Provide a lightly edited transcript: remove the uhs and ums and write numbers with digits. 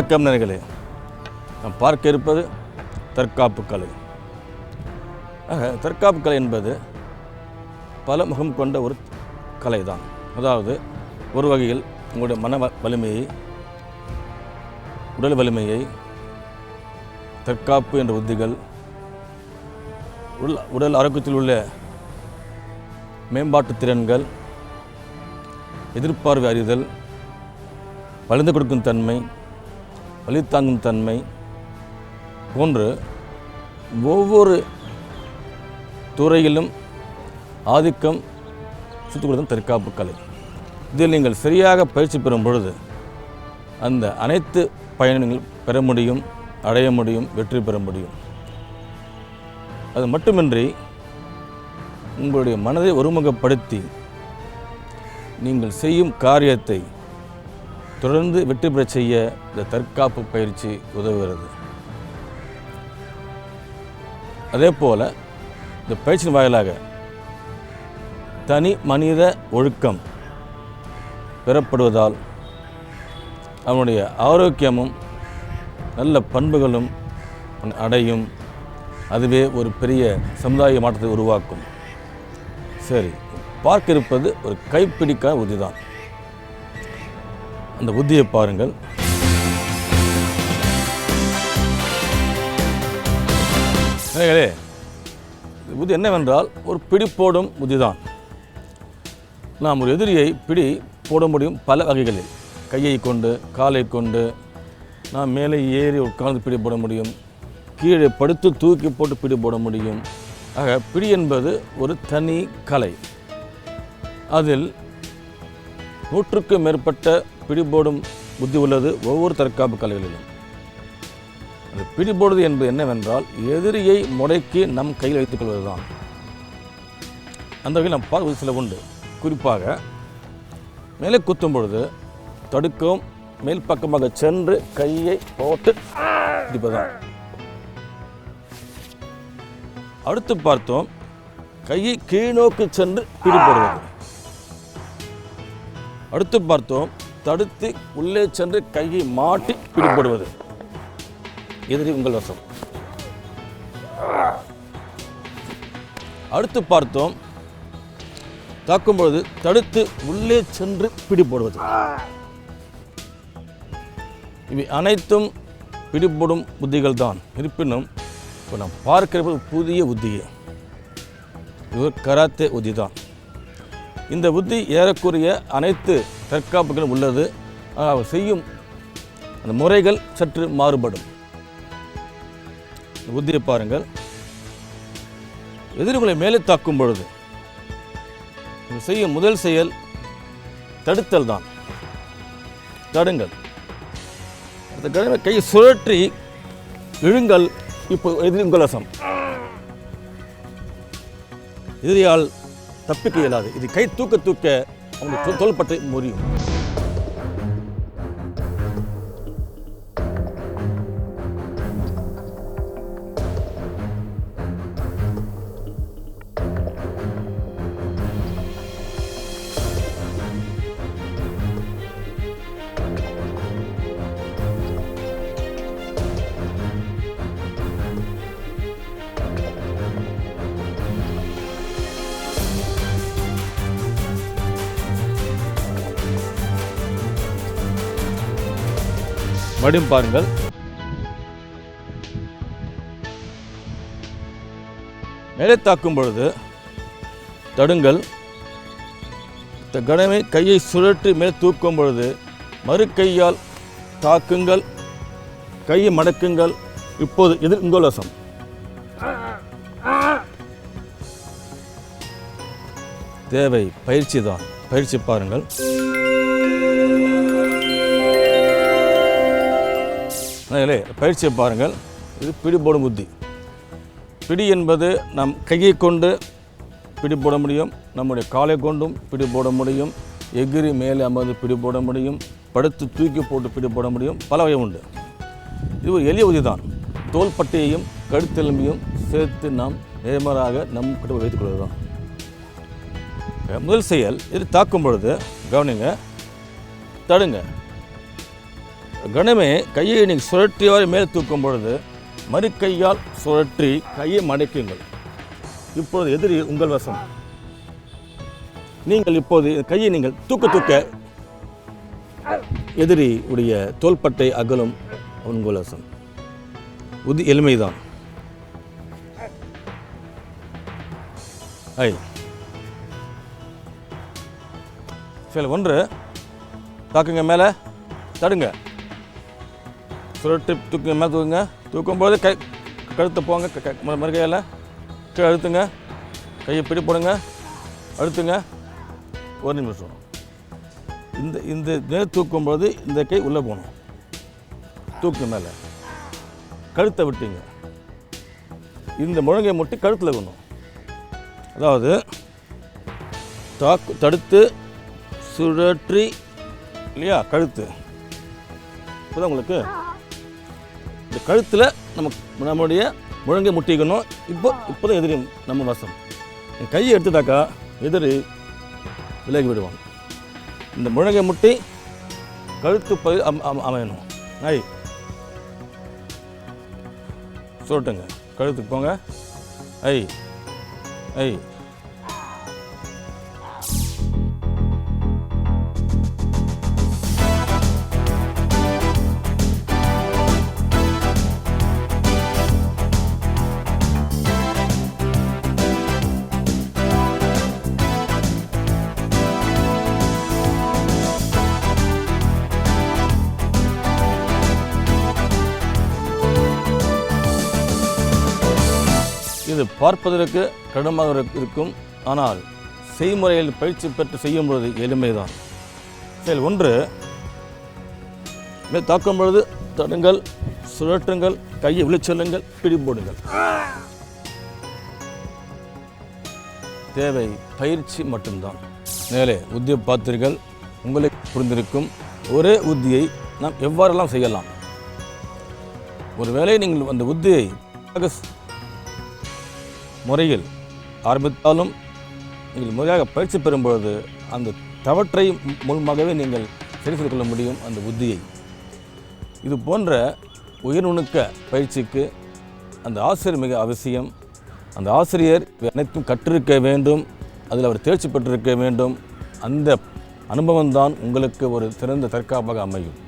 வணக்கம் நேயர்களே, நாம் பார்க்க இருப்பது தற்காப்பு கலை. தற்காப்பு கலை என்பது பல முகம் கொண்ட ஒரு கலை தான். அதாவது ஒரு வகையில் உங்களுடைய மன வலிமையை, உடல் வலிமையை, தற்காப்பு என்ற உத்திகள், உடல் ஆரோக்கியத்தில் உள்ள மேம்பாட்டு திறன்கள், எதிர்பார்வை அறிதல், வளைந்து கொடுக்கும் தன்மை, வலி தாங்கும் தன்மை போன்று ஒவ்வொரு துறையிலும் ஆதிக்கம் சுட்டுக் கொடுக்கும் தற்காப்பு கலை. இதில் நீங்கள் சரியாக பயிற்சி பெறும் பொழுது அந்த அனைத்து பயனை நீங்கள் பெற முடியும், அடைய முடியும், வெற்றி பெற முடியும். அது மட்டுமின்றி உங்களுடைய மனதை ஒருமுகப்படுத்தி நீங்கள் செய்யும் காரியத்தை தொடர்ந்து வெற்றி பெற செய்ய இந்த தற்காப்பு பயிற்சி உதவுகிறது. அதே போல் இந்த பயிற்சியின் வாயிலாக தனி மனித ஒழுக்கம் பெறப்படுவதால் அவனுடைய ஆரோக்கியமும் நல்ல பண்புகளும் அடையும். அதுவே ஒரு பெரிய சமுதாய மாற்றத்தை உருவாக்கும். சரி, பார்க்க இருப்பது ஒரு கைப்பிடிக்கான உத்தி தான். அந்த உத்தியை பாருங்கள். உத்தி என்னவென்றால் ஒரு பிடி போடும் உத்தி தான். நாம் ஒரு எதிரியை பிடி போட முடியும் பல வகைகளில். கையை கொண்டு, காலை கொண்டு, நாம் மேலே ஏறி உட்கார்ந்து பிடி போட முடியும், கீழே படுத்து தூக்கி போட்டு பிடி போட முடியும். ஆக பிடி என்பது ஒரு தனி கலை. அதில் 100க்கும் மேற்பட்ட பிடிபோடும் புத்தி உள்ளது ஒவ்வொரு தற்காப்பு கலைகளிலும். அந்த பிடிபோடுவது என்பது என்னவென்றால் எதிரியை முடக்கி நம் கையில் வைத்துக் கொள்வது தான். அந்த வகையில் நம் பார்ப்பது சில உண்டு. குறிப்பாக மேலே குத்தும் பொழுது தடுக்கவும் மேல் பக்கமாக சென்று கையை போட்டு பிடிப்பதுதான். அடுத்து பார்த்தோம் கையை கீழ்நோக்கி சென்று பிடிபடுவது. அடுத்து பார்த்தோம் தடுத்து உள்ளே சென்று கையை மாட்டி பிடிபடுவது. எதிரி உங்கள் வசம். அடுத்து பார்த்தோம் தாக்கும் பொழுது தடுத்து உள்ளே சென்று பிடிபடுவது. இவை அனைத்தும் பிடிபடும் புத்திகள் தான். இருப்பினும் இப்போ நாம் பார்க்கிற புதிய உத்தியே இது ஒரு கராத்தே உத்தி தான். இந்த புத்தி ஏறக்குறைய அனைத்து தற்காப்புகளும் உள்ளது. அவர் செய்யும் அந்த முறைகள் சற்று மாறுபடும். இந்த புத்தியை பாருங்கள். எதிரிகளை மேலே தாக்கும் பொழுது செய்யும் முதல் செயல் தடுத்தல் தான். தடுங்கள். அந்த கையை சுழற்றி இழுங்கள். இப்போ எதிரி உங்கள் வசம். எதிரியால் தப்பிக்க இயலாது. இது கை தூக்க தூக்க அவங்க தோள்பட்டை முறியும். மறுபடியும் பாருங்கள். மேலே தாக்கும் பொழுது தடுங்கள். கடமை கையை சுழற்றி மேலே தூக்கும் பொழுது மறு கையால் தாக்குங்கள். கையை மடக்குங்கள். இப்போது எதிர் உங்கள் வசம். தேவை பயிற்சி தான். பயிற்சி பாருங்கள். பயிற்சியை பாருங்கள். இது பிடி போடும் புத்தி. பிடி என்பது நம் கையை கொண்டு பிடி போட முடியும், நம்முடைய காலை கொண்டும் பிடி போட முடியும், எகிரி மேலே அமர்ந்து பிடி போட முடியும், படுத்து தூக்கி போட்டு பிடி போட முடியும். பல வகை உண்டு. இது ஒரு எளிய உத்தி தான். தோள்பட்டையையும் கழுத்தெலும்பையும் சேர்த்து நாம் நேர்மாறாக நம் கிட்ட வைத்துக் கொள்வது தான். முதல் செயல். இது தாக்கும் பொழுது கவனிங்க, தடுங்க. கணமே கையை நீங்கள் சுழற்றியவாறு மேல் தூக்கும் பொழுது மறு கையால் சுழற்றி கையை மடக்குங்கள். இப்போது எதிரி உங்கள் வசம். நீங்கள் இப்போது கையை நீங்கள் தூக்க எதிரி உடைய தோள்பட்டை அகலும் உங்கள் வசம். எளிமைதான். சரி, ஒன்று தாக்குங்க, மேலே தடுங்க, சுழட்டு தூக்குங்க, மேலே தூக்குங்க. தூக்கும்போது கழுத்தை போங்க, மறுகையில் கீழே அழுத்துங்க, கையை பிடி போடுங்க, அழுத்துங்க. ஒரு நிமிஷம். இந்த மேலே தூக்கும்போது இந்த கை உள்ளே போகணும். தூக்கு மேலே, கழுத்தை விட்டுங்க. இந்த முழங்கை முட்டி கழுத்தில் இருக்கணும். அதாவது தடுத்து சுழற்றி இல்லையா, கழுத்து. இப்போதான் உங்களுக்கு இந்த கழுத்தில் நம்முடைய முழங்கை முட்டிக்கணும். இப்போதான் எதிரி நம்ம வசம். கையை எடுத்துட்டாக்கா எதிரி விலகி விடுவாங்க. இந்த முழங்கை முட்டி கழுத்து அமையணும். சுழட்டுங்க, கழுத்துக்கு போங்க. இது பார்ப்பதற்கு கடினமாக இருக்கும். ஆனால் செய்முறையில் பயிற்சி பெற்று செய்யும் பொழுது எளிமைதான். சரி, ஒன்று தாக்கும் பொழுது தடுங்கள், சுழற்றுங்கள், கையை விழிச்செல்லுங்கள், பிடி போடுங்கள். தேவை பயிற்சி மட்டும்தான். மேலே உத்தியை பார்த்தீர்கள், உங்களுக்கு புரிந்திருக்கும். ஒரே உத்தியை நாம் எவ்வாறெல்லாம் செய்யலாம். ஒருவேளை நீங்கள் அந்த உத்தியை முறையில் ஆரம்பித்தாலும் நீங்கள் முறையாக பயிற்சி பெறும்பொழுது அந்த தவற்றை மூலமாகவே நீங்கள் சரி செய்து கொள்ள முடியும் அந்த புத்தியை. இது போன்ற உயர்நுணுக்க பயிற்சிக்கு அந்த ஆசிரியர் மிக அவசியம். அந்த ஆசிரியர் அனைத்தும் கற்றிருக்க வேண்டும், அதில் அவர் தேர்ச்சி பெற்றிருக்க வேண்டும். அந்த அனுபவம்தான் உங்களுக்கு ஒரு சிறந்த தற்காப்பாக அமையும்.